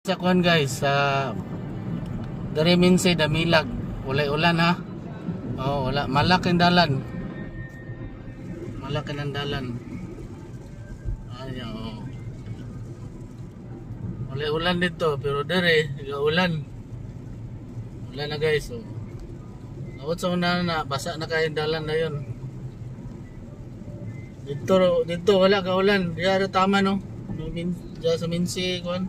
Sa kuan guys, sa dari Minse Damilag, ulay ulan ha. Oh, wala malaking dalan. Malaki ng dalan. Ayo. Oh. Ulay ulan dito pero dari ulan. Ulan na guys. Oh. Awat sa una na basa na kay dalan na 'yon. Dito wala ka ulan. Diya tama no. Diya sa Minse kuan.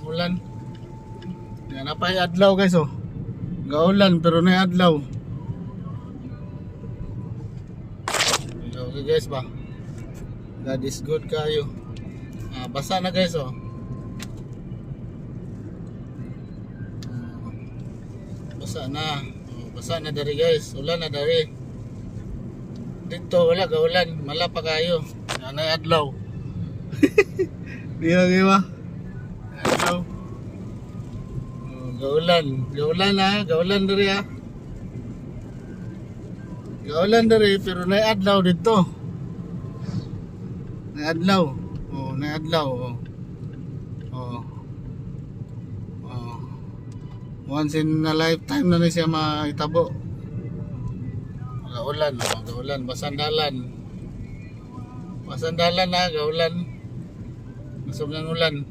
Ulan. Yan napay adlaw guys oh. Gaulan pero na adlaw. Okay guys ba. God is good kayo. Basa na guys oh. Basa na. Basa na dari guys. Ulan na dari. Dito wala gaulan, mala pa kayo. Yan ay adlaw. Di ba? Adlaw. Gaulan ha, gaulan dari ha. Gaulan dari pero na adlaw dito. Na adlaw. Oh, na adlaw. Oh. Once in a lifetime na siya maitabo. Gaulan, gaulan, basandalan. Basandalan ha, gaulan. Masog ng ulan.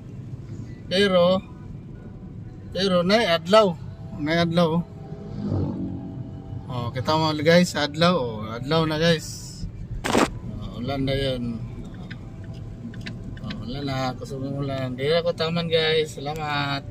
Pero na adlaw. Na adlaw. Oh, kita mo guys, adlaw. Oh, adlaw na guys. Ulan na 'yan. Ulan na, kusog ng ulan. Dira ko taman guys. Salamat.